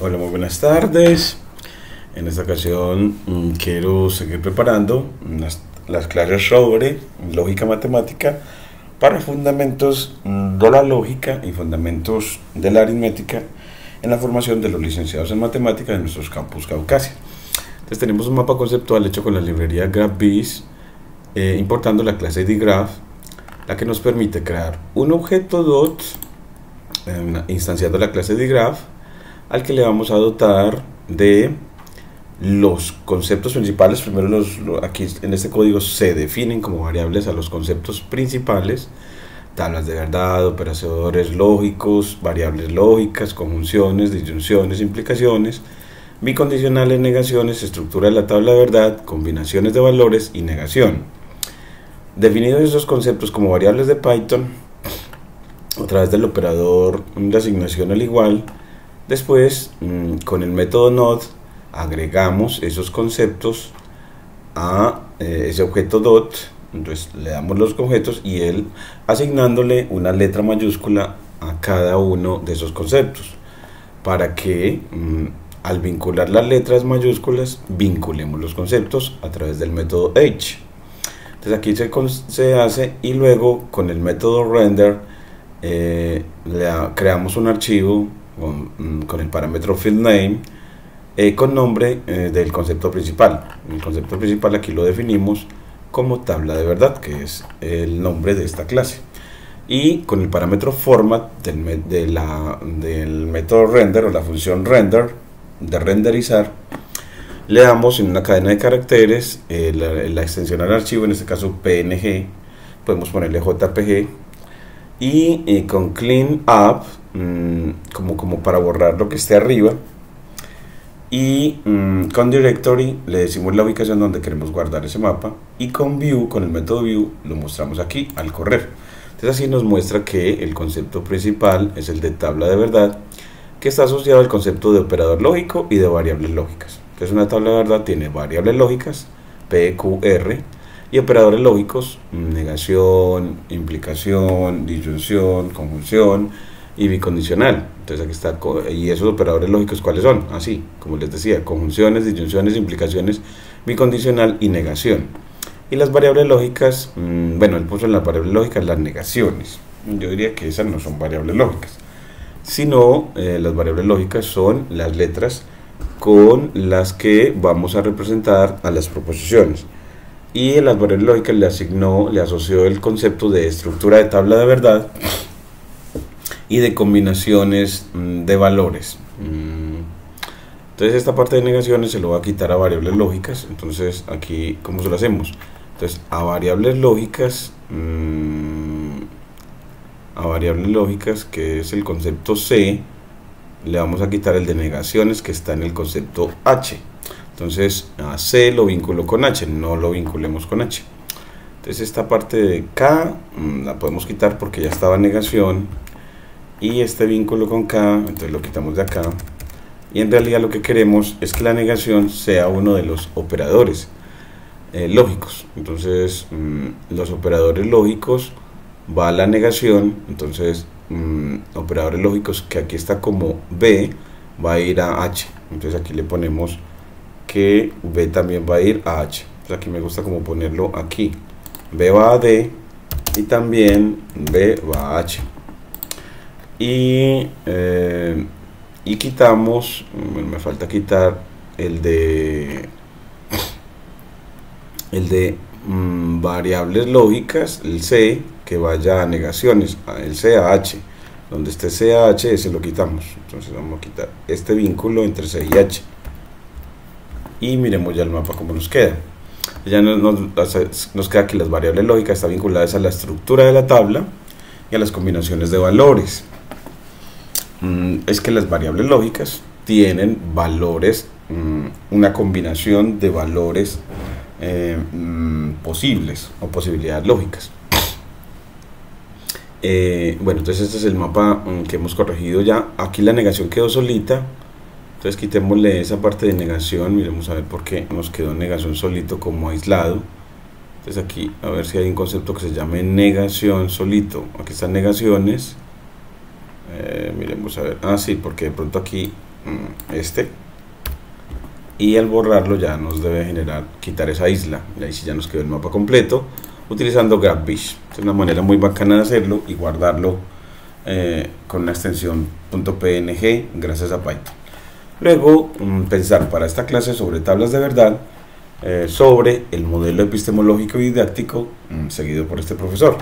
Hola, muy buenas tardes. En esta ocasión quiero seguir preparando las clases sobre lógica matemática para fundamentos de la lógica y fundamentos de la aritmética en la formación de los licenciados en matemáticas de nuestros campus Caucasia. Entonces tenemos un mapa conceptual hecho con la librería GraphViz, importando la clase dgraph, la que nos permite crear un objeto dot instanciando la clase dgraph, al que le vamos a dotar de los conceptos principales. Primero aquí en este código se definen como variables a los conceptos principales: tablas de verdad, operadores lógicos, variables lógicas, conjunciones, disyunciones, implicaciones, bicondicionales, negaciones, estructura de la tabla de verdad, combinaciones de valores y negación. Definidos esos conceptos como variables de Python a través del operador de asignación al igual, después con el método node agregamos esos conceptos a ese objeto dot. Entonces le damos los objetos y él asignándole una letra mayúscula a cada uno de esos conceptos, para que al vincular las letras mayúsculas vinculemos los conceptos a través del método h. Entonces aquí se hace, y luego con el método render creamos un archivo con el parámetro fieldName con nombre del concepto principal. El concepto principal aquí lo definimos como tabla de verdad, que es el nombre de esta clase, y con el parámetro format del método render o la función render de renderizar, le damos en una cadena de caracteres la extensión al archivo, en este caso PNG, podemos ponerle JPG, y con clean up como para borrar lo que esté arriba, y con directory le decimos la ubicación donde queremos guardar ese mapa, y con view, con el método view, lo mostramos aquí al correr. Entonces así nos muestra que el concepto principal es el de tabla de verdad, que está asociado al concepto de operador lógico y de variables lógicas. Entonces una tabla de verdad tiene variables lógicas, P, Q, R, y operadores lógicos, negación, implicación, disyunción, conjunción y bicondicional. Entonces aquí está, y esos operadores lógicos, ¿cuáles son? Así, como les decía: conjunciones, disyunciones, implicaciones, bicondicional y negación. Y las variables lógicas, bueno, él puso en las variables lógicas las negaciones. Yo diría que esas no son variables lógicas, sino las variables lógicas son las letras con las que vamos a representar a las proposiciones. Y en las variables lógicas le asoció el concepto de estructura de tabla de verdad y de combinaciones de valores. Entonces esta parte de negaciones se lo va a quitar a variables lógicas. Entonces aquí, ¿cómo se lo hacemos? Entonces a variables lógicas, que es el concepto C, le vamos a quitar el de negaciones que está en el concepto H. Entonces a C lo vinculo con H, no lo vinculemos con H. Entonces esta parte de K la podemos quitar porque ya estaba negación, y este vínculo con K, entonces lo quitamos de acá. Y en realidad lo que queremos es que la negación sea uno de los operadores lógicos. Entonces los operadores lógicos va a la negación. Entonces operadores lógicos, que aquí está como B, va a ir a H. Entonces aquí le ponemos que B también va a ir a H. Entonces aquí me gusta como ponerlo aquí: B va a D y también B va a H. Y quitamos, bueno, me falta quitar el de variables lógicas, el C, que vaya a negaciones, el C a H. Donde esté C a H, ese lo quitamos. Entonces vamos a quitar este vínculo entre C y H. Y miremos ya el mapa como nos queda. Ya nos queda que las variables lógicas están vinculadas a la estructura de la tabla y a las combinaciones de valores. Es que las variables lógicas tienen valores, una combinación de valores posibles o posibilidades lógicas. Bueno, entonces este es el mapa que hemos corregido ya. Aquí la negación quedó solita, entonces quitémosle esa parte de negación. Miremos a ver por qué nos quedó negación solito como aislado. Entonces aquí a ver si hay un concepto que se llame negación solito. Aquí están negaciones. Miremos a ver, sí, porque de pronto aquí este, y al borrarlo ya nos debe quitar esa isla, y ahí sí ya nos quedó el mapa completo utilizando GraphViz. Es una manera muy bacana de hacerlo y guardarlo con una extensión .png gracias a Python. Luego pensar para esta clase sobre tablas de verdad, sobre el modelo epistemológico y didáctico seguido por este profesor.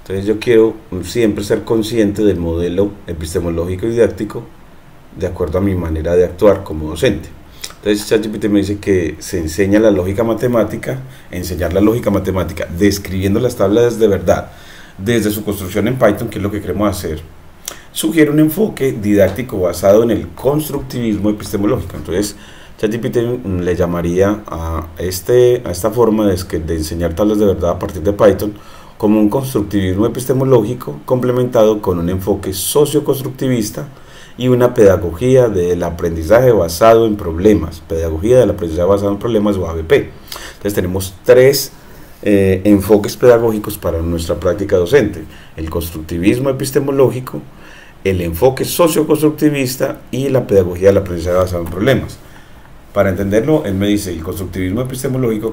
Entonces yo quiero siempre ser consciente del modelo epistemológico y didáctico de acuerdo a mi manera de actuar como docente. Entonces ChatGPT me dice que se enseña la lógica matemática, enseñar la lógica matemática describiendo las tablas de verdad desde su construcción en Python, que es lo que queremos hacer. Sugiere un enfoque didáctico basado en el constructivismo epistemológico. Entonces ChatGPT le llamaría a esta forma de enseñar tablas de verdad a partir de Python como un constructivismo epistemológico complementado con un enfoque socioconstructivista y una pedagogía del aprendizaje basado en problemas, pedagogía del aprendizaje basado en problemas o ABP. Entonces tenemos tres enfoques pedagógicos para nuestra práctica docente: el constructivismo epistemológico, el enfoque socioconstructivista y la pedagogía del aprendizaje basado en problemas. Para entenderlo, él me dice: el constructivismo epistemológico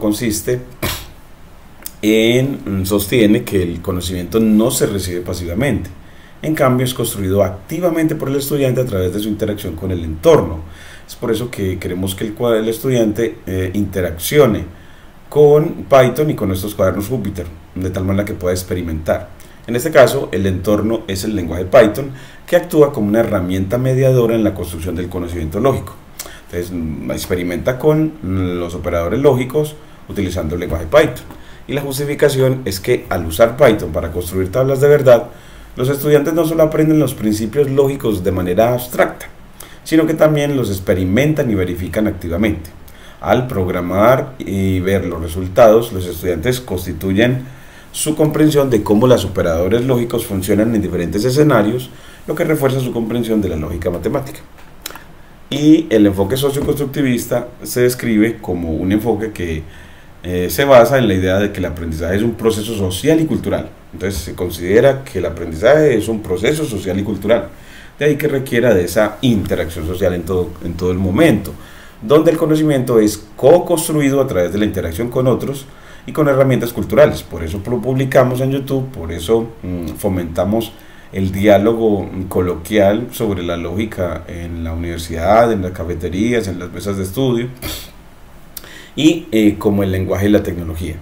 sostiene que el conocimiento no se recibe pasivamente, en cambio es construido activamente por el estudiante a través de su interacción con el entorno. Es por eso que queremos que el estudiante interaccione con Python y con estos cuadernos Jupyter, de tal manera que pueda experimentar. En este caso, el entorno es el lenguaje Python, que actúa como una herramienta mediadora en la construcción del conocimiento lógico. Entonces, experimenta con los operadores lógicos utilizando el lenguaje Python. Y la justificación es que al usar Python para construir tablas de verdad, los estudiantes no solo aprenden los principios lógicos de manera abstracta, sino que también los experimentan y verifican activamente. Al programar y ver los resultados, los estudiantes constituyen su comprensión de cómo los operadores lógicos funcionan en diferentes escenarios, lo que refuerza su comprensión de la lógica matemática. Y el enfoque socioconstructivista se describe como un enfoque que se basa en la idea de que el aprendizaje es un proceso social y cultural. Entonces se considera que el aprendizaje es un proceso social y cultural, de ahí que requiera de esa interacción social en todo el momento, donde el conocimiento es co-construido a través de la interacción con otros y con herramientas culturales. Por eso lo publicamos en YouTube, por eso fomentamos el diálogo coloquial sobre la lógica en la universidad, en las cafeterías, en las mesas de estudio, y como el lenguaje y la tecnología.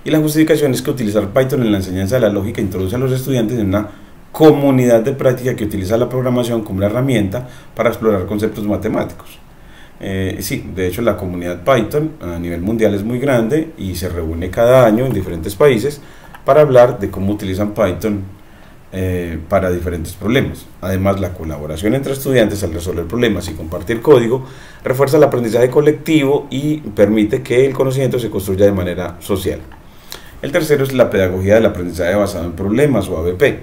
Y la justificación es que utilizar Python en la enseñanza de la lógica introduce a los estudiantes en una comunidad de práctica que utiliza la programación como una herramienta para explorar conceptos matemáticos. Sí, de hecho la comunidad Python a nivel mundial es muy grande y se reúne cada año en diferentes países para hablar de cómo utilizan Python para diferentes problemas. Además, la colaboración entre estudiantes al resolver problemas y compartir código refuerza el aprendizaje colectivo y permite que el conocimiento se construya de manera social. El tercero es la pedagogía del aprendizaje basado en problemas o ABP.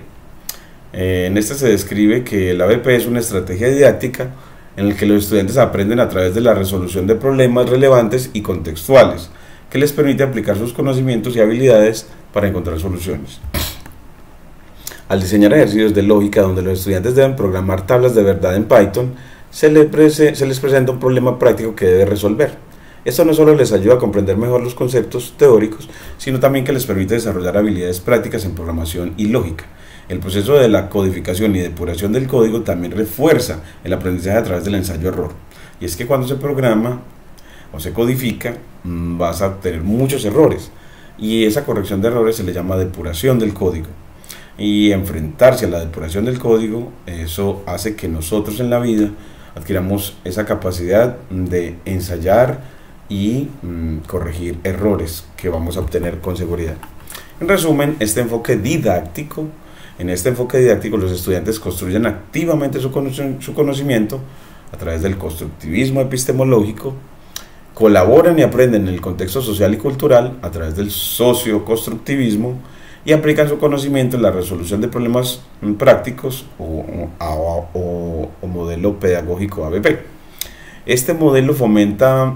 En este se describe que el ABP es una estrategia didáctica en la que los estudiantes aprenden a través de la resolución de problemas relevantes y contextuales, que les permite aplicar sus conocimientos y habilidades para encontrar soluciones. Al diseñar ejercicios de lógica donde los estudiantes deben programar tablas de verdad en Python, se les presenta un problema práctico que debe resolver. Esto no solo les ayuda a comprender mejor los conceptos teóricos, sino también que les permite desarrollar habilidades prácticas en programación y lógica. El proceso de la codificación y depuración del código también refuerza el aprendizaje a través del ensayo-error. Y es que cuando se programa o se codifica, vas a tener muchos errores. Y esa corrección de errores se le llama depuración del código. Y enfrentarse a la depuración del código, eso hace que nosotros en la vida adquiramos esa capacidad de ensayar y corregir errores que vamos a obtener con seguridad. En resumen, en este enfoque didáctico los estudiantes construyen activamente su conocimiento a través del constructivismo epistemológico, colaboran y aprenden en el contexto social y cultural a través del socioconstructivismo y aplican su conocimiento en la resolución de problemas prácticos o modelo pedagógico ABP. Este modelo fomenta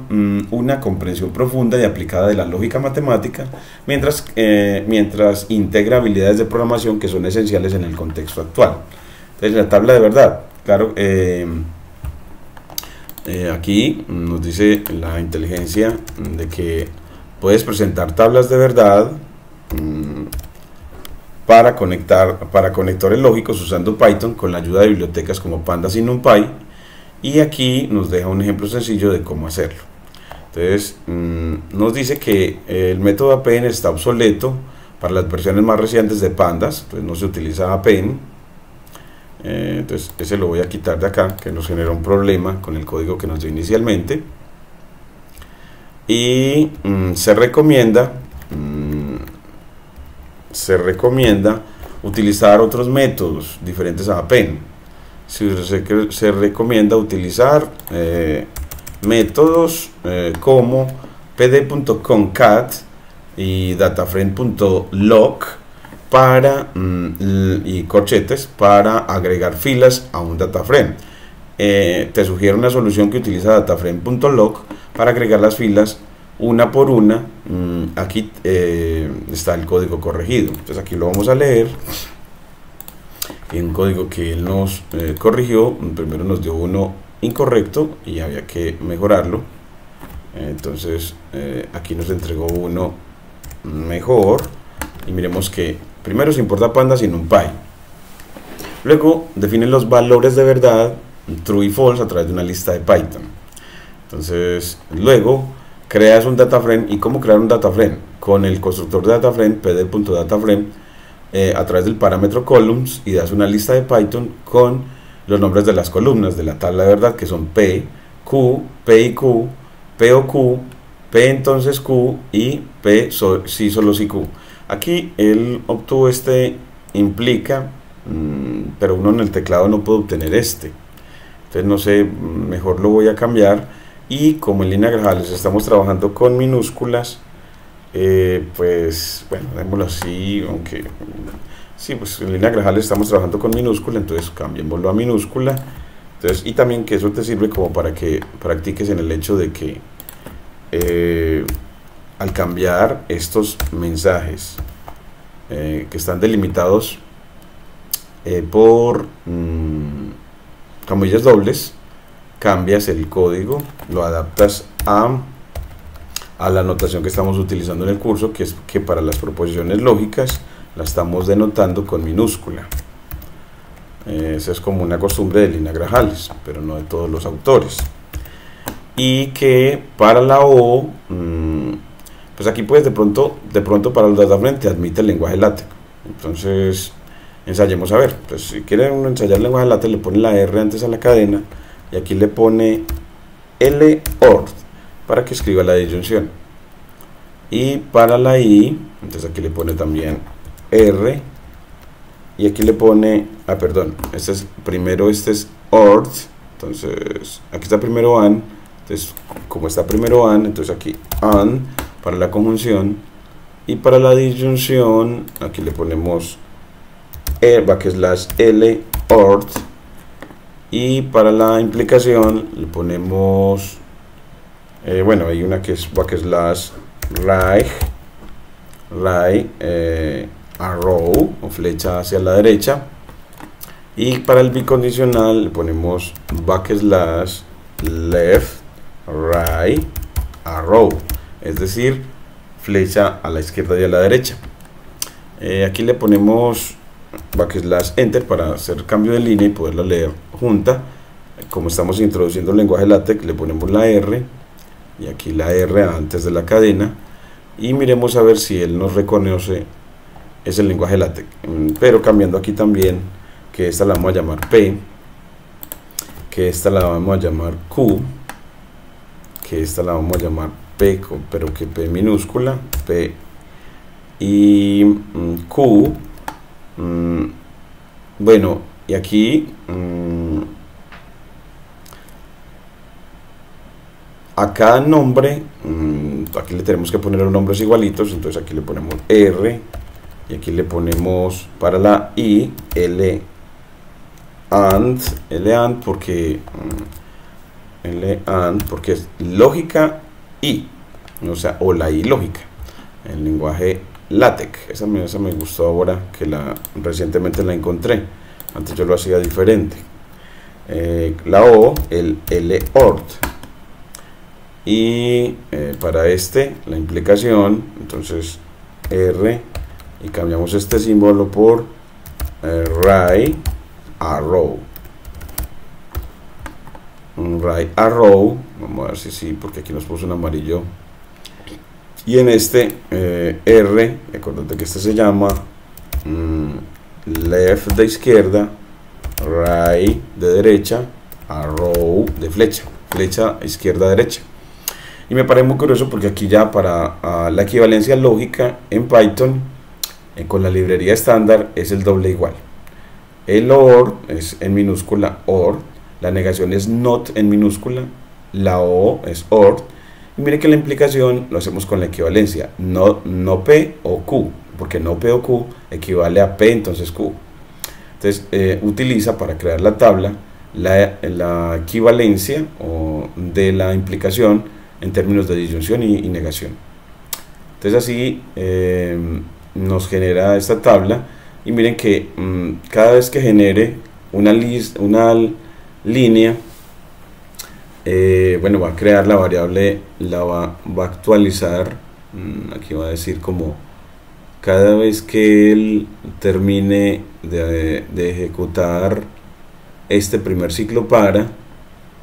una comprensión profunda y aplicada de la lógica matemática, mientras integra habilidades de programación que son esenciales en el contexto actual. Entonces, la tabla de verdad, claro, aquí nos dice la inteligencia de que puedes presentar tablas de verdad para conectores lógicos usando Python con la ayuda de bibliotecas como Pandas y NumPy, y aquí nos deja un ejemplo sencillo de cómo hacerlo. Entonces nos dice que el método append está obsoleto para las versiones más recientes de Pandas, entonces no se utiliza append. Entonces ese lo voy a quitar de acá, que nos genera un problema con el código que nos dio inicialmente. Y se recomienda utilizar otros métodos diferentes a append. Se recomienda utilizar métodos como pd.concat y dataframe.lock y corchetes para agregar filas a un dataframe. Te sugiero una solución que utiliza dataframe.lock para agregar las filas una por una. Aquí está el código corregido, entonces aquí lo vamos a leer. Un código que él nos corrigió. Primero nos dio uno incorrecto y había que mejorarlo, entonces aquí nos entregó uno mejor, y miremos que primero se importa Pandas y NumPy, luego define los valores de verdad true y false a través de una lista de Python. Entonces luego creas un dataframe. ¿Y cómo crear un dataframe? Con el constructor de dataframe, pd.dataframe, a través del parámetro columns, y das una lista de Python con los nombres de las columnas de la tabla de verdad, que son P, Q, P y Q, P o Q, P entonces Q y P si solo si Q. Aquí él obtuvo este implica, pero uno en el teclado no puede obtener este. Entonces no sé, mejor lo voy a cambiar. Y como en línea Grajales estamos trabajando con minúsculas, pues bueno, démoslo así, aunque sí, pues en línea Grajales estamos trabajando con minúscula, entonces cambiémoslo a minúscula. Entonces, y también que eso te sirve como para que practiques en el hecho de que al cambiar estos mensajes que están delimitados por comillas dobles, cambias el código, lo adaptas a la notación que estamos utilizando en el curso, que es que para las proposiciones lógicas la estamos denotando con minúscula. Esa es como una costumbre de Lina Grajales, pero no de todos los autores. Y que para la O, pues aquí puedes de pronto para el dataframe te admite el lenguaje LaTeX. Entonces ensayemos a ver. Pues si quieren ensayar el lenguaje LaTeX, le pone la R antes a la cadena y aquí le pone LORD para que escriba la disyunción. Y para la I, entonces aquí le pone también R, y aquí le pone, este es ORD, entonces aquí está primero AND, entonces como está primero AND, entonces aquí AND para la conjunción, y para la disyunción aquí le ponemos L ORD, y para la implicación le ponemos bueno, hay una que es right arrow o flecha hacia la derecha, y para el bicondicional le ponemos left right arrow, es decir, flecha a la izquierda y a la derecha. Aquí le ponemos enter para hacer cambio de línea y poderla leer junta. Como estamos introduciendo el lenguaje LaTeX, le ponemos la R y aquí la R antes de la cadena, y miremos a ver si él nos reconoce ese lenguaje LaTeX, pero cambiando aquí también, que esta la vamos a llamar P, que esta la vamos a llamar Q, que esta la vamos a llamar P, pero que P minúscula, P y Q. Bueno, y aquí a cada nombre, aquí le tenemos que poner los nombres igualitos, entonces aquí le ponemos R, y aquí le ponemos para la I, L AND porque es lógica I, o sea, o la I lógica, el lenguaje LaTeX. Esa me gustó ahora que recientemente la encontré, antes yo lo hacía diferente. la O, el LORD. Y para la implicación, entonces R, y cambiamos este símbolo por right arrow. Un right arrow, vamos a ver si sí, porque aquí nos puso un amarillo. Y en R, acuérdate que este se llama left de izquierda, right de derecha, arrow de flecha, flecha izquierda derecha. Y me parece muy curioso porque aquí ya para la equivalencia lógica en Python con la librería estándar es el doble igual. El OR es en minúscula OR, la negación es NOT en minúscula, la O es OR. Y miren que la implicación lo hacemos con la equivalencia, no P o Q, porque no P o Q equivale a P, entonces Q. Entonces utiliza para crear la tabla la equivalencia de la implicación en términos de disyunción y negación. Entonces así nos genera esta tabla, y miren que cada vez que genere una línea, bueno, va a crear la variable, va a actualizar, aquí va a decir como cada vez que él termine de ejecutar este primer ciclo para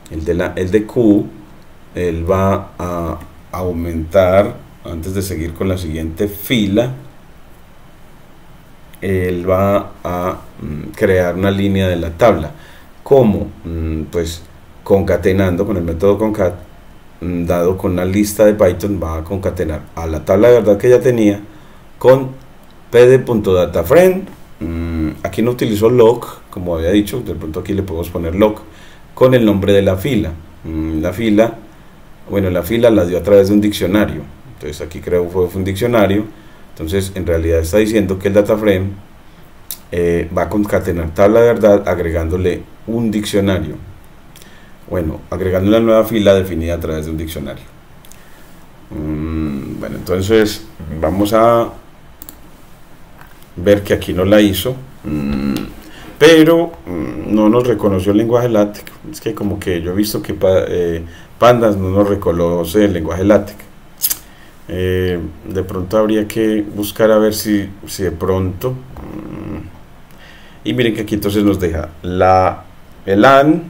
el de Q, él va a aumentar, antes de seguir con la siguiente fila, él va a crear una línea de la tabla. ¿Cómo? Pues concatenando con el método concat, dado con una lista de Python, va a concatenar a la tabla de verdad que ya tenía con pd.dataframe. Aquí no utilizo log, como había dicho, de pronto aquí le podemos poner log con el nombre de la fila. La fila la dio a través de un diccionario, entonces aquí creo fue un diccionario. Entonces en realidad está diciendo que el dataframe va a concatenar tabla de verdad agregándole un diccionario, bueno, agregando una nueva fila definida a través de un diccionario. Bueno, entonces vamos a ver que aquí no la hizo, pero no nos reconoció el lenguaje LaTeX. Es que como que yo he visto que Pandas no nos reconoce el lenguaje LaTeX. De pronto habría que buscar a ver si de pronto, y miren que aquí entonces nos deja el AND,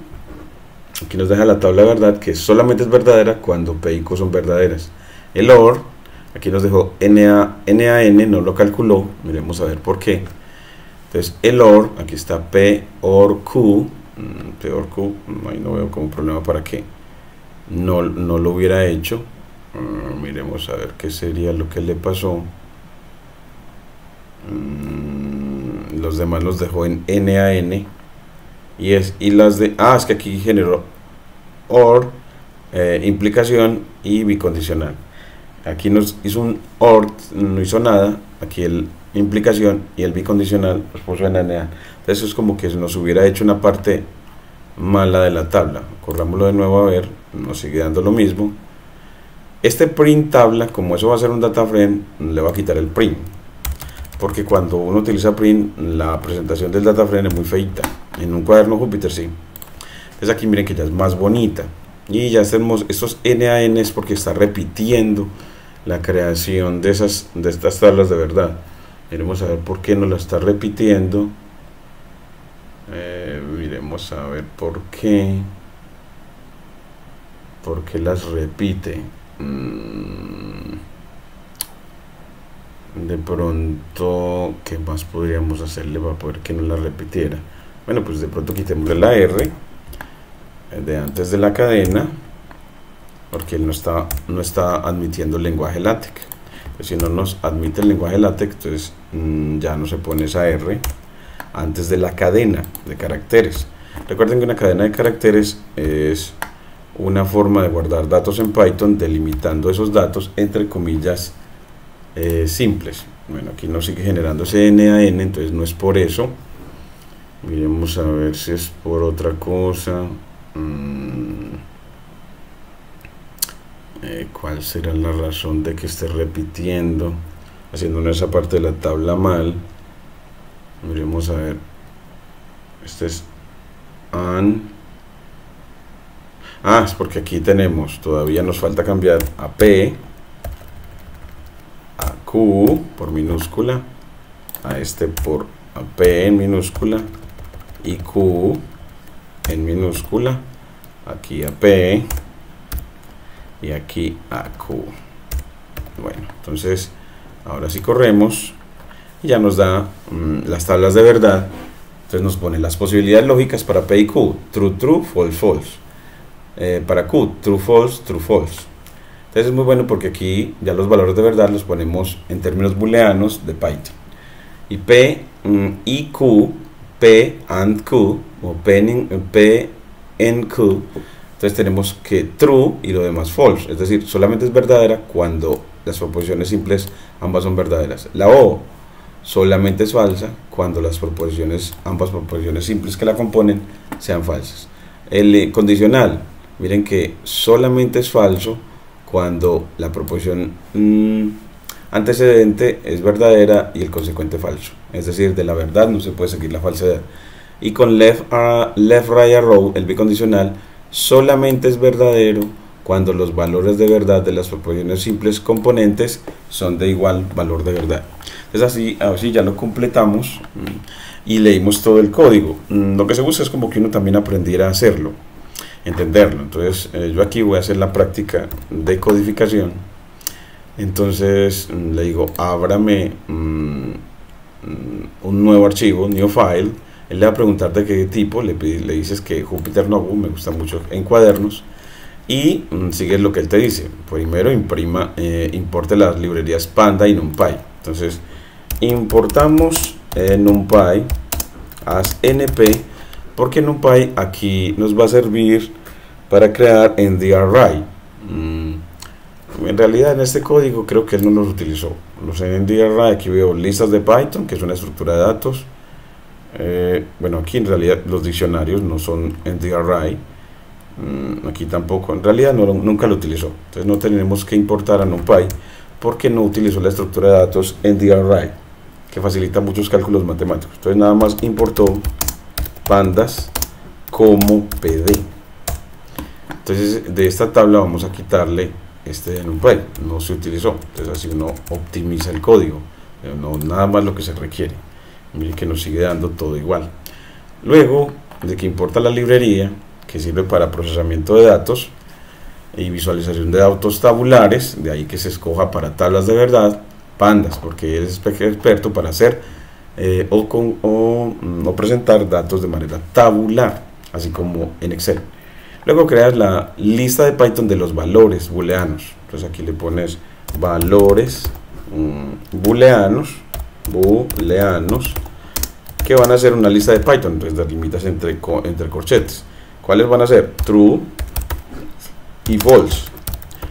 aquí nos deja la tabla de verdad que solamente es verdadera cuando P y Q son verdaderas. El OR, aquí nos dejó NaN, no lo calculó, miremos a ver por qué. Entonces el OR, aquí está P OR Q, ahí no veo como problema para que no lo hubiera hecho. Miremos a ver qué sería lo que le pasó. Los demás los dejó en NaN, y las de es que aquí generó OR, implicación y bicondicional. Aquí nos hizo un OR, no hizo nada. Aquí el implicación y el bicondicional los puso en NaN. Entonces es como que nos hubiera hecho una parte mala de la tabla. Corrámoslo de nuevo a ver, nos sigue dando lo mismo. Este print tabla, como eso va a ser un dataframe, le va a quitar el print, porque cuando uno utiliza print, la presentación del dataframe es muy feita. En un cuaderno Jupyter sí. Entonces aquí miren que ya es más bonita, y ya tenemos estos NaNs porque está repitiendo la creación de estas tablas de verdad. Miremos a ver por qué no la está repitiendo. Miremos a ver por qué las repite. De pronto, ¿qué más podríamos hacerle para poder que no la repitiera? Bueno, pues de pronto quitémosle la R de antes de la cadena, porque él no está admitiendo el lenguaje LaTeX. Pues si no nos admite el lenguaje LaTeX, entonces ya no se pone esa R antes de la cadena de caracteres. Recuerden que una cadena de caracteres es una forma de guardar datos en Python delimitando esos datos entre comillas simples. Bueno, aquí no sigue generando ese NaN, entonces no es por eso. Miremos a ver si es por otra cosa. ¿Cuál será la razón de que esté repitiendo, haciéndonos esa parte de la tabla mal? Miremos a ver. Este es AND, Es porque aquí tenemos, todavía nos falta cambiar a P, a Q por minúscula, a este por a P en minúscula y Q en minúscula, aquí a P y aquí a Q. Bueno, entonces ahora sí corremos y ya nos da las tablas de verdad. Entonces nos pone las posibilidades lógicas para P y Q: true, true, false, false. Para Q, true, false, true, false. Entonces es muy bueno porque aquí ya los valores de verdad los ponemos en términos booleanos de Python. Y P y Q, P and Q, o P en Q, entonces tenemos que true y lo demás false, es decir, solamente es verdadera cuando las proposiciones simples ambas son verdaderas. La O solamente es falsa cuando ambas proposiciones simples que la componen sean falsas. El condicional, miren que solamente es falso cuando la proposición antecedente es verdadera y el consecuente falso, es decir, de la verdad no se puede seguir la falsedad. Y con left right arrow, el bicondicional solamente es verdadero cuando los valores de verdad de las proposiciones simples componentes son de igual valor de verdad. Entonces así ya lo completamos y leímos todo el código. Lo que se busca es como que uno también aprendiera a hacerlo, entenderlo. Entonces yo aquí voy a hacer la práctica de codificación. Entonces le digo, ábrame un nuevo archivo, new file. Él le va a preguntar de qué tipo, le dices que Jupyter Notebook, me gusta mucho en cuadernos, y sigues lo que él te dice. Primero importe las librerías Panda y NumPy. Entonces importamos NumPy as NP, porque NumPy aquí nos va a servir para crear NDArray. En realidad en este código creo que él no los utilizó. Los NDArray, aquí veo listas de Python, que es una estructura de datos. Bueno, aquí en realidad los diccionarios no son NDArray. Aquí tampoco, en realidad nunca lo utilizó. Entonces no tenemos que importar a NumPy porque no utilizó la estructura de datos NDArray, que facilita muchos cálculos matemáticos. Entonces nada más importó pandas como PD. Entonces de esta tabla vamos a quitarle este de NumPy, no se utilizó. Entonces así uno optimiza el código, no nada más lo que se requiere. Miren que nos sigue dando todo igual. Luego de que importa la librería, que sirve para procesamiento de datos y visualización de datos tabulares, de ahí que se escoja para tablas de verdad, pandas, porque él es experto para hacer o presentar datos de manera tabular, así como en Excel. Luego creas la lista de Python de los valores booleanos. Entonces aquí le pones valores booleanos, que van a ser una lista de Python. Entonces delimitas entre corchetes. ¿Cuáles van a ser? True y false.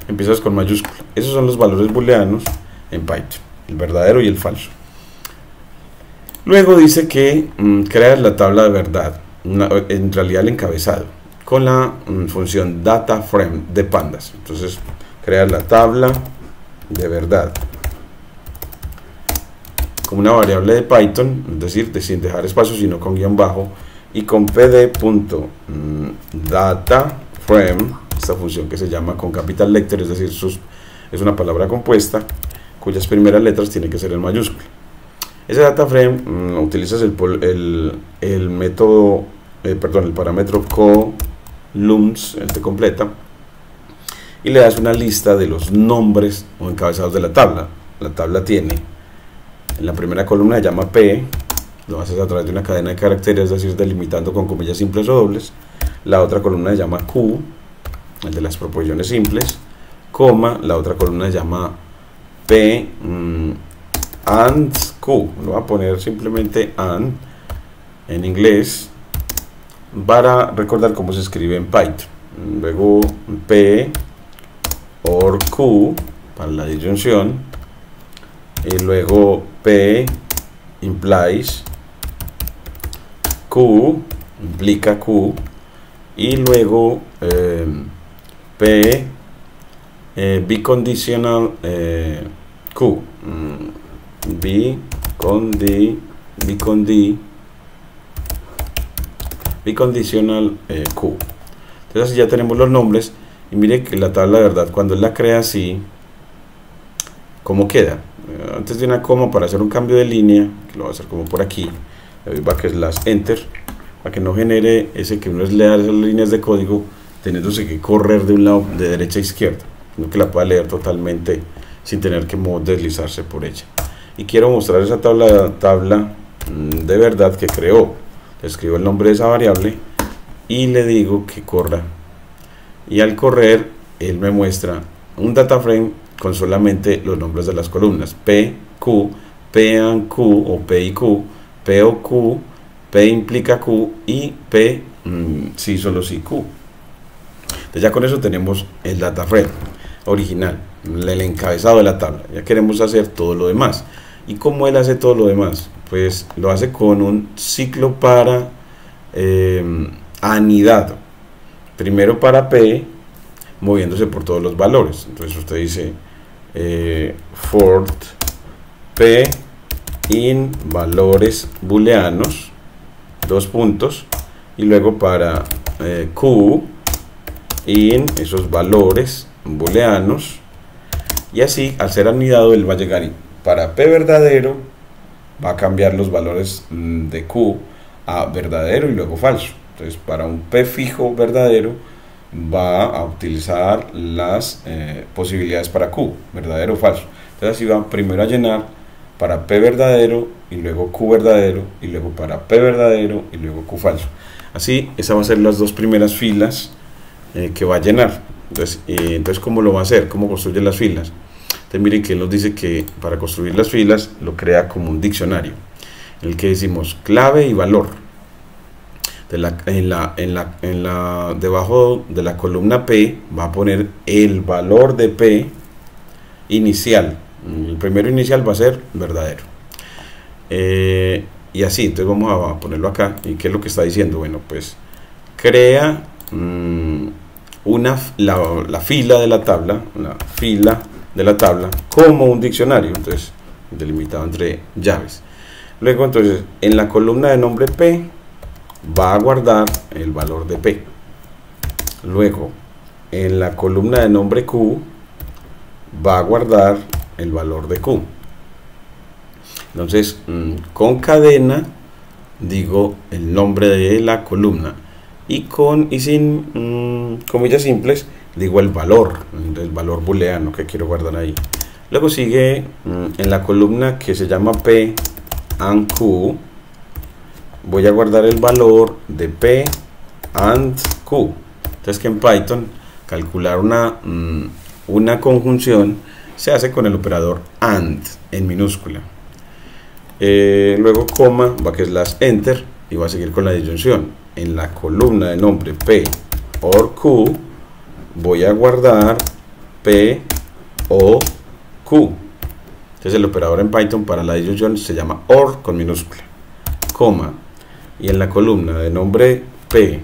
Empiezas con mayúscula. Esos son los valores booleanos en Python, el verdadero y el falso. Luego dice que creas la tabla de verdad, en realidad el encabezado, con la función DataFrame de pandas. Entonces creas la tabla de verdad como una variable de Python, es decir, sin dejar espacio sino con guión bajo, y con pd.dataframe, esta función que se llama con capital letter, es decir, es una palabra compuesta cuyas primeras letras tienen que ser en mayúscula. Ese DataFrame utilizas el parámetro columns, él te completa, y le das una lista de los nombres o encabezados de la tabla. La tabla tiene, en la primera columna se llama P, lo haces a través de una cadena de caracteres, es decir, delimitando con comillas simples o dobles. La otra columna se llama Q, el de las proposiciones simples, coma, la otra columna se llama P and Q, lo voy a poner simplemente and en inglés para recordar cómo se escribe en Python. Luego P or Q para la disyunción, y luego P implies Q, implica Q, y luego P biconditional Q, biconditional Q. Entonces así ya tenemos los nombres. Y mire que la tabla de verdad, cuando él la crea así, ¿cómo queda? Antes de una coma, para hacer un cambio de línea, que lo voy a hacer como por aquí, le doy backslash enter, para que no genere ese que uno es leer esas líneas de código teniéndose que correr de un lado de derecha a izquierda, sino que la pueda leer totalmente sin tener que deslizarse por ella. Y quiero mostrar esa tabla de verdad que creó. Le escribo el nombre de esa variable y le digo que corra, y al correr él me muestra un data frame con solamente los nombres de las columnas P, Q, P and Q o P y Q, P o Q, P implica Q y P sí, solo sí Q. Entonces ya con eso tenemos el data frame original, el encabezado de la tabla. Ya queremos hacer todo lo demás. ¿Y cómo él hace todo lo demás? Pues lo hace con un ciclo para anidado. Primero para P, moviéndose por todos los valores. Entonces usted dice for P in valores booleanos, dos puntos, y luego para Q in esos valores booleanos, y así al ser anidado él va a llegar y para P verdadero va a cambiar los valores de Q a verdadero y luego falso. Entonces para un P fijo verdadero va a utilizar las posibilidades para Q, verdadero o falso. Entonces así va primero a llenar para P verdadero y luego Q verdadero y luego para P verdadero y luego Q falso. Así esas van a ser las dos primeras filas que va a llenar. Entonces ¿cómo lo va a hacer? ¿Cómo construye las filas? Entonces miren que él nos dice que para construir las filas lo crea como un diccionario en el que decimos clave y valor. Debajo de la columna P va a poner el valor de P inicial. El primero inicial va a ser verdadero. Y así, entonces vamos a ponerlo acá. ¿Y qué es lo que está diciendo? Bueno, pues crea la fila de la tabla como un diccionario. Entonces, delimitado entre llaves. Luego, entonces, en la columna de nombre P va a guardar el valor de P. Luego en la columna de nombre Q va a guardar el valor de Q. Entonces con cadena digo el nombre de la columna y sin comillas simples digo el valor booleano que quiero guardar ahí. Luego sigue en la columna que se llama P and Q, voy a guardar el valor de P and Q. Entonces que en Python calcular una conjunción se hace con el operador AND en minúscula. Luego coma, backslash enter y va a seguir con la disyunción. En la columna de nombre P or Q voy a guardar P o Q. Entonces el operador en Python para la disyunción se llama OR con minúscula, coma, y en la columna de nombre P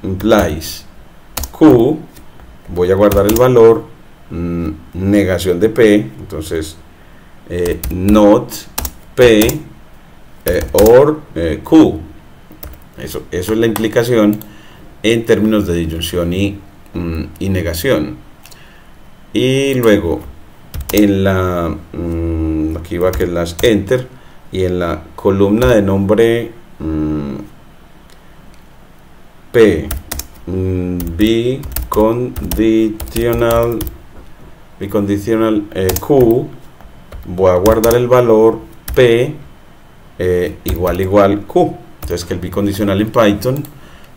implies Q voy a guardar el valor negación de P, entonces not P or Q. Eso es la implicación en términos de disyunción y negación. Y luego en la aquí va que las enter, y en la columna de nombre P biconditional Q voy a guardar el valor P igual Q. Entonces que el bicondicional en Python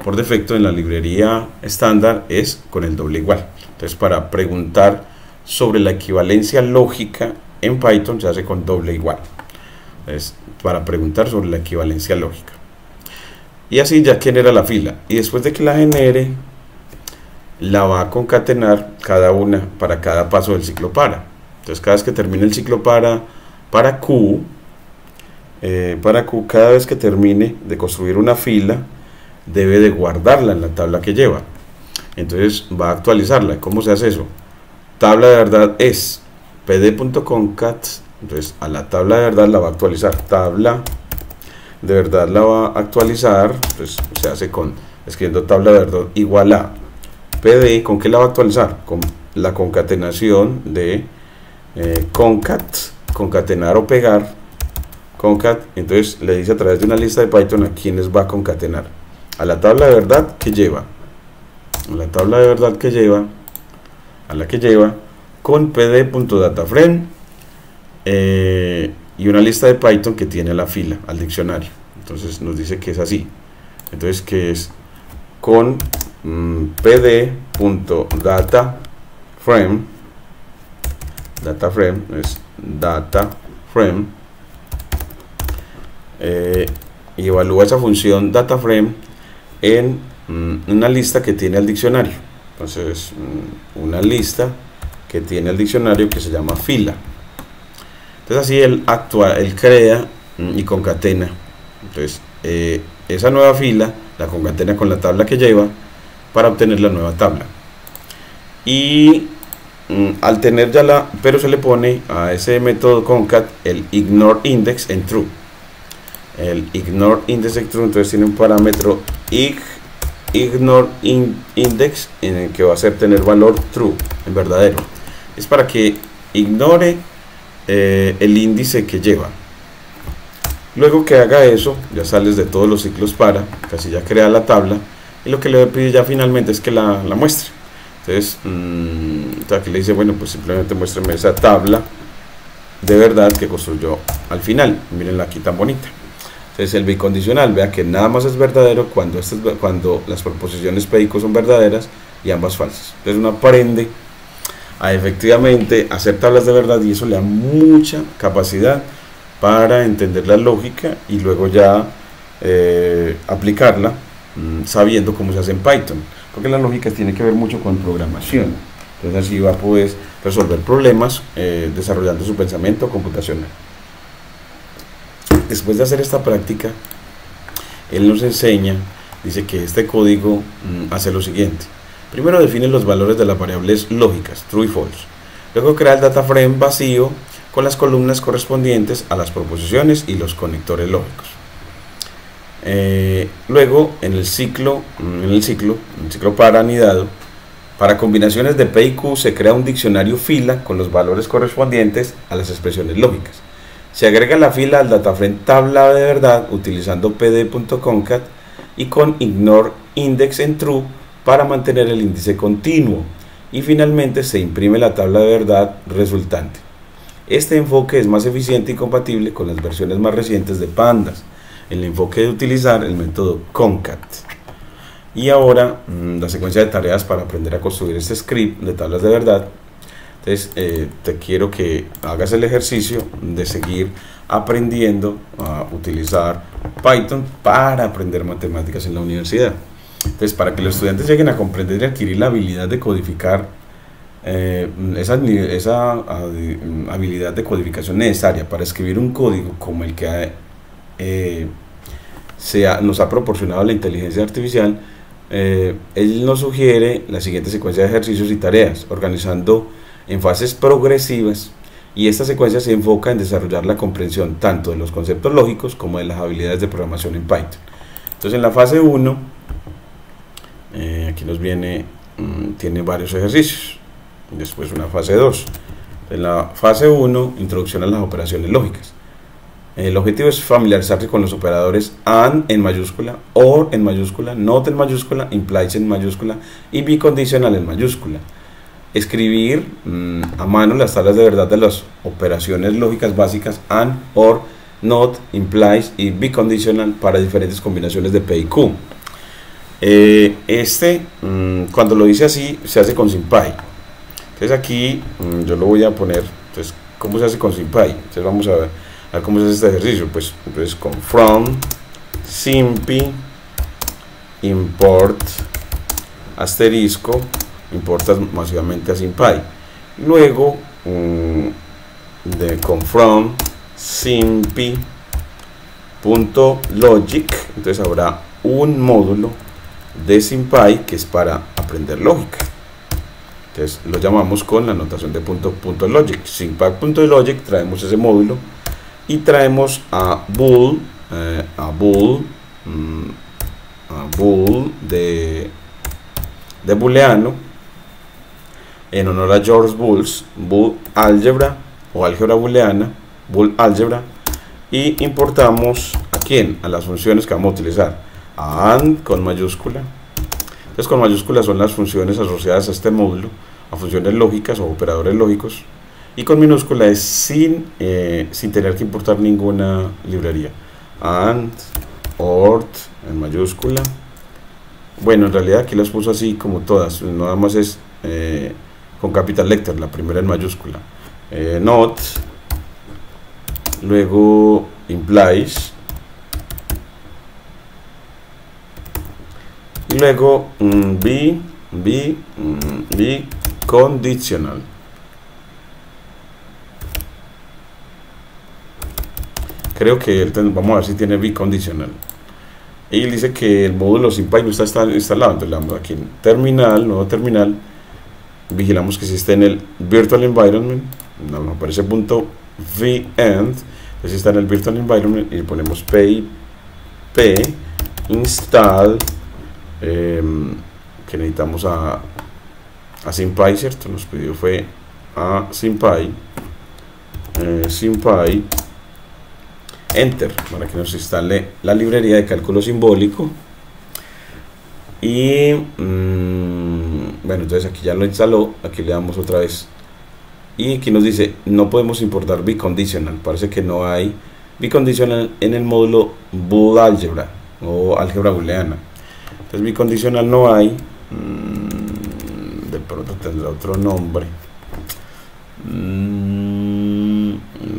por defecto en la librería estándar es con el doble igual. Entonces para preguntar sobre la equivalencia lógica en Python se hace con doble igual. Entonces, para preguntar sobre la equivalencia lógica. Y así ya genera la fila. Y después de que la genere, la va a concatenar cada una para cada paso del ciclo para. Entonces cada vez que termine el ciclo para Q, cada vez que termine de construir una fila, debe de guardarla en la tabla que lleva. Entonces va a actualizarla. ¿Cómo se hace eso? Tabla de verdad es pd.concat. Entonces a la tabla de verdad la va a actualizar. Tabla de verdad la va a actualizar. Entonces se hace con escribiendo tabla de verdad igual a pd. ¿Con qué la va a actualizar? Con la concatenación de concatenar o pegar, concat. Entonces le dice a través de una lista de Python a quiénes va a concatenar: a la tabla de verdad que lleva, a la tabla de verdad que lleva, a la que lleva, con pd.dataframe y una lista de Python que tiene la fila al diccionario. Entonces nos dice que es así. Entonces que es con pd.dataframe, dataframe es dataframe, y evalúa esa función dataframe en una lista que tiene el diccionario. Entonces una lista que tiene el diccionario que se llama fila. Entonces así él crea y concatena. Entonces esa nueva fila la concatena con la tabla que lleva para obtener la nueva tabla. Y al tener ya pero se le pone a ese método concat el ignore index en true. El ignore index en true, entonces tiene un parámetro ignore index en el que va a hacer tener valor true, en verdadero. Es para que ignore el índice que lleva. Luego que haga eso, ya sales de todos los ciclos para, casi ya crea la tabla, y lo que le pide ya finalmente es que la muestre. Entonces aquí le dice, bueno, pues simplemente muéstrame esa tabla de verdad que construyó al final. Mírenla aquí tan bonita. Entonces el bicondicional, vea que nada más es verdadero cuando las proposiciones P y Q son verdaderas y ambas falsas. Entonces uno aprende a efectivamente hacer tablas de verdad, y eso le da mucha capacidad para entender la lógica y luego ya aplicarla sabiendo cómo se hace en Python, porque la lógica tiene que ver mucho con programación. Entonces así va a poder resolver problemas desarrollando su pensamiento computacional. Después de hacer esta práctica, él nos enseña, dice que este código hace lo siguiente. Primero define los valores de las variables lógicas, true y false. Luego crea el data-frame vacío con las columnas correspondientes a las proposiciones y los conectores lógicos. Luego, en el ciclo para anidado, para combinaciones de P y Q se crea un diccionario fila con los valores correspondientes a las expresiones lógicas. Se agrega la fila al dataframe tabla de verdad utilizando pd.concat y con ignore index en true para mantener el índice continuo, y finalmente se imprime la tabla de verdad resultante. Este enfoque es más eficiente y compatible con las versiones más recientes de Pandas, el enfoque de utilizar el método concat. Y ahora la secuencia de tareas para aprender a construir este script de tablas de verdad. Entonces te quiero que hagas el ejercicio de seguir aprendiendo a utilizar Python para aprender matemáticas en la universidad. Entonces, para que los estudiantes lleguen a comprender y adquirir la habilidad de codificar, esa habilidad de codificación necesaria para escribir un código como el que nos ha proporcionado la inteligencia artificial, él nos sugiere la siguiente secuencia de ejercicios y tareas, organizando en fases progresivas, y esta secuencia se enfoca en desarrollar la comprensión tanto de los conceptos lógicos como de las habilidades de programación en Python. Entonces, en la fase 1, aquí nos viene, tiene varios ejercicios. Después una fase 2. En la fase 1, introducción a las operaciones lógicas. El objetivo es familiarizarse con los operadores AND en mayúscula, OR en mayúscula, NOT en mayúscula, implies en mayúscula y bicondicional en mayúscula. Escribir a mano las tablas de verdad de las operaciones lógicas básicas AND, OR, NOT, implies y bicondicional para diferentes combinaciones de P y Q. Cuando lo dice así, se hace con SymPy. Entonces aquí yo lo voy a poner. Entonces, ¿cómo se hace con SymPy? Entonces vamos a ver cómo se hace este ejercicio. Pues entonces con from sympy import asterisco importas masivamente a SymPy. Luego con from sympy punto logic, entonces habrá un módulo de SymPy que es para aprender lógica. Entonces lo llamamos con la notación de punto logic. SymPy.logic, traemos ese módulo y traemos a bool bool de booleano en honor a George Boole's bool álgebra o álgebra booleana, bool álgebra, y importamos ¿a quién? A las funciones que vamos a utilizar, a AND con mayúscula. Entonces con mayúscula son las funciones asociadas a este módulo, a funciones lógicas o operadores lógicos, y con minúscula es sin tener que importar ninguna librería. AND, OR en mayúscula. Bueno, en realidad aquí las puso así como todas, nada más es con capital letter, la primera en mayúscula. Not, luego implies, y luego be conditional. Creo que vamos a ver si tiene be conditional. Y dice que el módulo SymPy no está instalado. Entonces le damos aquí en terminal, nuevo terminal. Vigilamos que si esté en el virtual environment. Nos aparece punto vend. Entonces está en el virtual environment y le ponemos p install. Que necesitamos a SymPy, ¿cierto? Nos pidió fue a SymPy. SymPy. Enter, para que nos instale la librería de cálculo simbólico. Y bueno, entonces aquí ya lo instaló. Aquí le damos otra vez y aquí nos dice no podemos importar biconditional, parece que no hay biconditional en el módulo bool álgebra o álgebra booleana. Entonces biconditional no hay, de pronto tendrá otro nombre.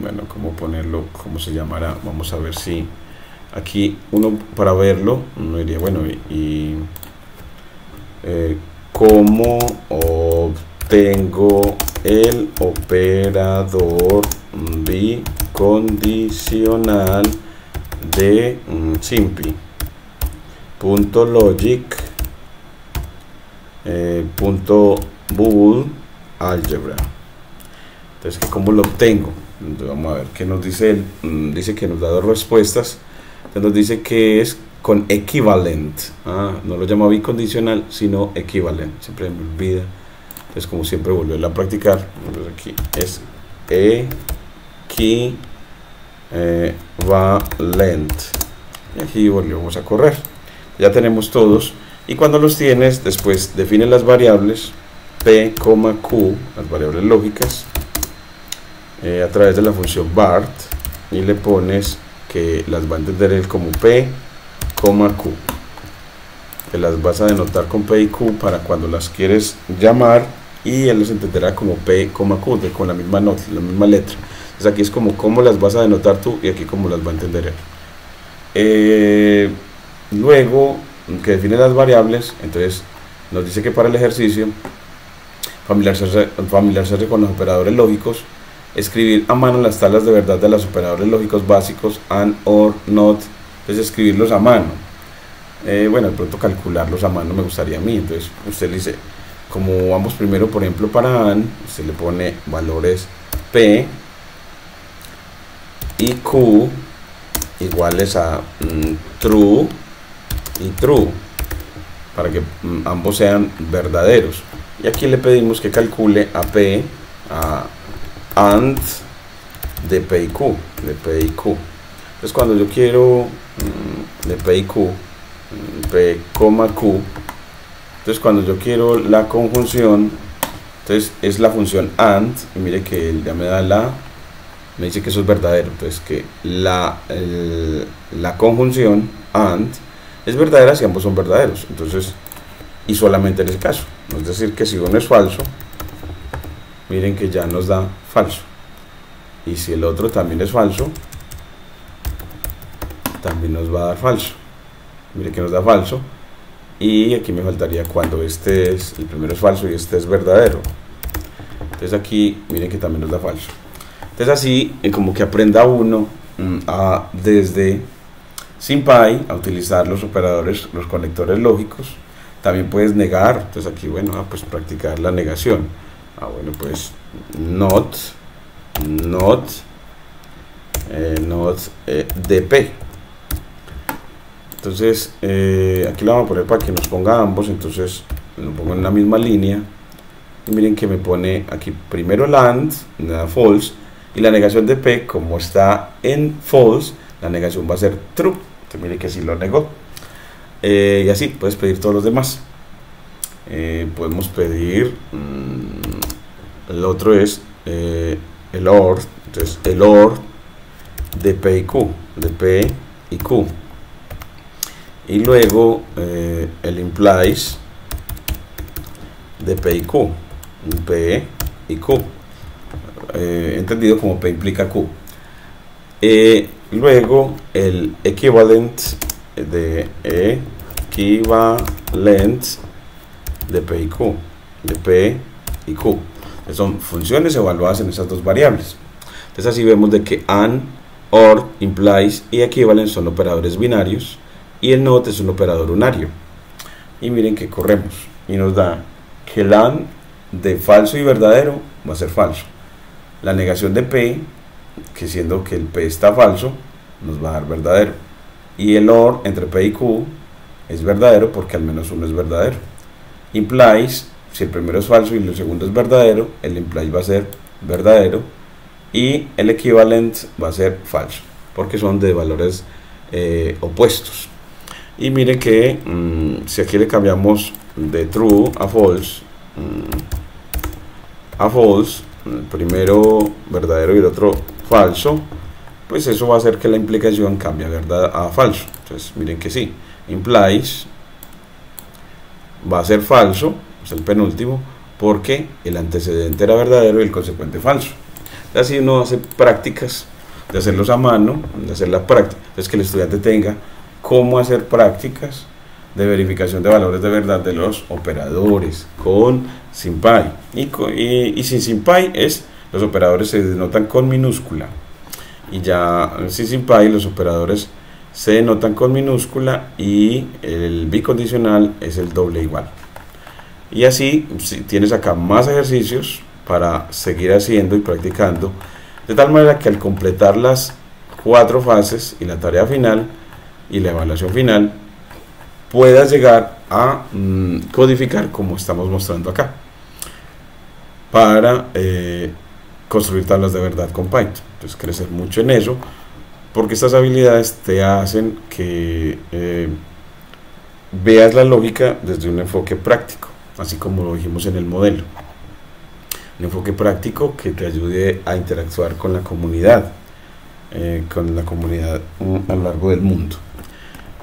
Bueno, ¿cómo ponerlo? ¿Cómo se llamará? Vamos a ver si aquí uno para verlo, uno diría, bueno, ¿cómo obtengo el operador bicondicional de SymPy? Punto logic punto bool álgebra. Entonces, ¿cómo lo obtengo? Entonces, vamos a ver qué nos dice él. Dice que nos da dos respuestas. Entonces nos dice que es con equivalent. No lo llama bicondicional, sino equivalent. Siempre me olvida. Entonces, como siempre, volverlo a practicar. Entonces, aquí es equivalent. Y aquí volvemos a correr. Ya tenemos todos. Y cuando los tienes, después define las variables p, q, las variables lógicas, a través de la función BART, y le pones que las va a entender él como p, q, que las vas a denotar con p y q para cuando las quieres llamar, y él los entenderá como p, q, con la misma nota, la misma letra. Entonces aquí es como cómo las vas a denotar tú, y aquí cómo las va a entender él. Luego que define las variables, entonces nos dice que para el ejercicio familiarizarse con los operadores lógicos, escribir a mano las tablas de verdad de los operadores lógicos básicos, AND, OR, NOT, entonces escribirlos a mano. Bueno, de pronto calcularlos a mano me gustaría a mí. Entonces usted le dice, como vamos primero por ejemplo para AND, usted le pone valores P y Q iguales a true y true, para que ambos sean verdaderos. Y aquí le pedimos que calcule a P, a AND de P y Q, Entonces cuando yo quiero de P y Q, P, Q, entonces cuando yo quiero la conjunción, entonces es la función AND, y mire que él ya me da me dice que eso es verdadero. Entonces que la conjunción AND es verdadera si ambos son verdaderos. Entonces, y solamente en ese caso, es decir que si uno es falso, miren que ya nos da falso, y si el otro también es falso, también nos va a dar falso. Miren que nos da falso, y aquí me faltaría cuando el primero es falso y este es verdadero. Entonces aquí miren que también nos da falso. Entonces así como que aprenda uno desde SymPy a utilizar los operadores, los conectores lógicos. También puedes negar. Entonces aquí, bueno, pues practicar la negación. Bueno, pues not dp. Entonces aquí la vamos a poner para que nos ponga ambos, entonces lo pongo en la misma línea y miren que me pone aquí primero land, false, y la negación de p, como está en false, la negación va a ser true. Entonces miren que así lo negó, y así puedes pedir todos los demás. Podemos pedir el otro es el OR, entonces el OR de p y q, de p y q, y luego el implies de p y q, p y q, entendido como p implica q. Luego el equivalent de de p y q, de p y q. Son funciones evaluadas en esas dos variables. Entonces así vemos de que AND, OR, implies y equivalent son operadores binarios y el NOT es un operador unario. Y miren que corremos y nos da que el AND de falso y verdadero va a ser falso. La negación de P, que siendo que el P está falso, nos va a dar verdadero. Y el OR entre P y Q es verdadero porque al menos uno es verdadero. Implies, si el primero es falso y el segundo es verdadero, el implies va a ser verdadero y el equivalent va a ser falso porque son de valores opuestos. Y miren que si aquí le cambiamos de true a false, el primero verdadero y el otro falso, pues eso va a hacer que la implicación cambie verdad a falso. Entonces miren que sí, implies va a ser falso, es el penúltimo, porque el antecedente era verdadero y el consecuente falso. Así uno hace prácticas de hacerlos a mano, de hacer la práctica. Entonces que el estudiante tenga cómo hacer prácticas de verificación de valores de verdad de los operadores con SymPy. Y sin SymPy los operadores se denotan con minúscula. Y ya sin SymPy los operadores se denotan con minúscula y el bicondicional es el doble igual. Y así si tienes acá más ejercicios para seguir haciendo y practicando, de tal manera que al completar las 4 fases y la tarea final y la evaluación final, puedas llegar a codificar como estamos mostrando acá para construir tablas de verdad con Python. Entonces crecer mucho en eso, porque estas habilidades te hacen que veas la lógica desde un enfoque práctico, así como lo dijimos en el modelo. Un enfoque práctico que te ayude a interactuar con la comunidad a lo largo del mundo.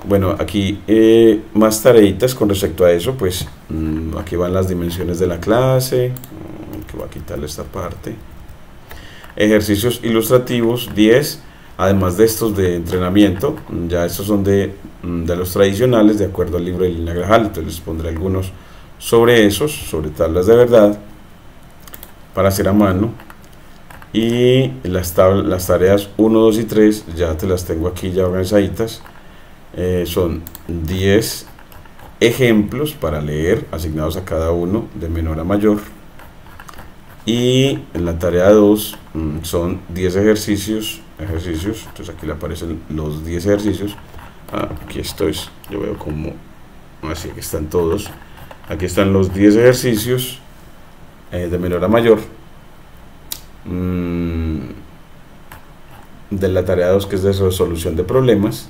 Bueno, aquí más tareitas con respecto a eso, pues aquí van las dimensiones de la clase, que voy a quitarle esta parte. Ejercicios ilustrativos 10, además de estos de entrenamiento, ya estos son de los tradicionales, de acuerdo al libro de Lina Grajal. Entonces les pondré algunos sobre esos, sobre tablas de verdad, para hacer a mano. Y las tareas 1, 2 y 3 ya te las tengo aquí ya organizaditas. Son 10 ejemplos para leer, asignados a cada uno de menor a mayor. Y en la tarea 2 son 10 ejercicios. Entonces aquí le aparecen los 10 ejercicios. Aquí estoy, yo veo como así que están todos. Aquí están los 10 ejercicios de menor a mayor de la tarea 2, que es de resolución de problemas,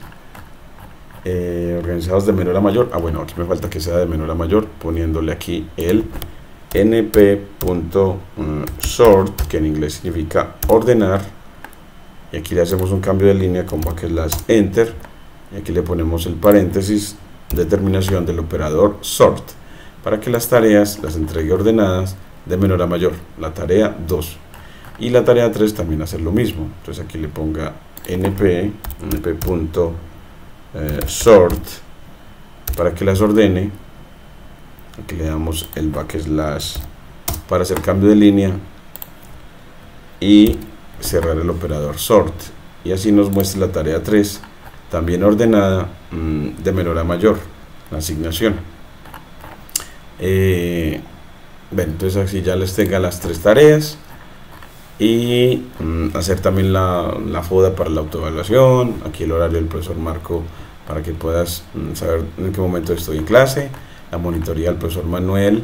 organizados de menor a mayor. Bueno, aquí me falta que sea de menor a mayor, poniéndole aquí el np.sort, que en inglés significa ordenar, y aquí le hacemos un cambio de línea como que las enter, y aquí le ponemos el paréntesis de terminación del operador sort, para que las tareas las entregue ordenadas de menor a mayor, la tarea 2. Y la tarea 3 también hacer lo mismo. Entonces aquí le ponga np.sort para que las ordene. Aquí le damos el backslash para hacer cambio de línea y cerrar el operador sort. Y así nos muestra la tarea 3, también ordenada de menor a mayor, la asignación. Bueno, entonces así ya les tenga las 3 tareas. Y hacer también la FODA para la autoevaluación. Aquí el horario del profesor Marco para que puedas saber en qué momento estoy en clase. La monitoría del profesor Manuel.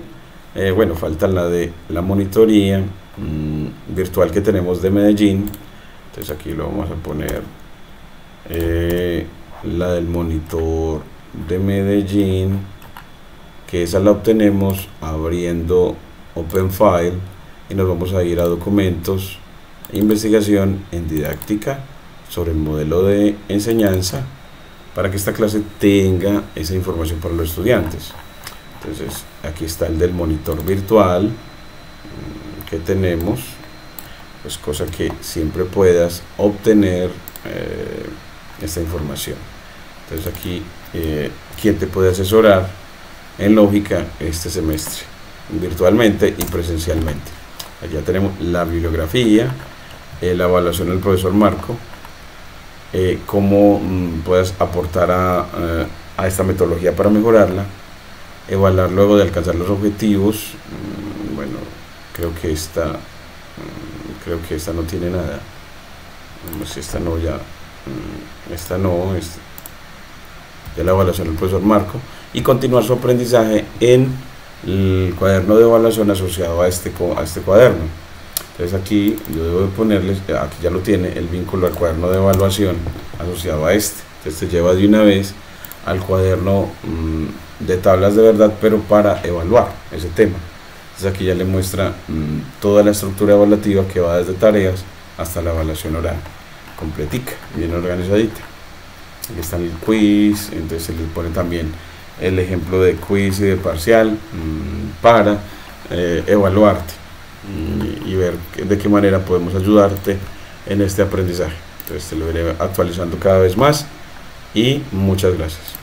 Bueno, falta la de la monitoría virtual que tenemos de Medellín. Entonces aquí lo vamos a poner, la del monitor de Medellín, que esa la obtenemos abriendo OpenFile y nos vamos a ir a documentos, investigación en didáctica sobre el modelo de enseñanza, para que esta clase tenga esa información para los estudiantes. Entonces aquí está el del monitor virtual que tenemos, pues cosa que siempre puedas obtener esta información. Entonces aquí quién te puede asesorar en lógica este semestre, virtualmente y presencialmente. Allá tenemos la bibliografía, la evaluación del profesor Marco, cómo puedas aportar a esta metodología para mejorarla, evaluar luego de alcanzar los objetivos. Bueno, creo que esta no tiene nada. Si esta no, ya esta no es de la evaluación del profesor Marco, y continuar su aprendizaje en el cuaderno de evaluación asociado a este cuaderno. Entonces aquí yo debo de ponerles, aquí ya lo tiene, el vínculo al cuaderno de evaluación asociado a este. Entonces te lleva de una vez al cuaderno de tablas de verdad, pero para evaluar ese tema. Entonces aquí ya le muestra toda la estructura evaluativa que va desde tareas hasta la evaluación oral, completica, bien organizadita. Aquí está el quiz, entonces se le pone también el ejemplo de quiz y de parcial para evaluarte y ver de qué manera podemos ayudarte en este aprendizaje. Entonces te lo iré actualizando cada vez más, y muchas gracias.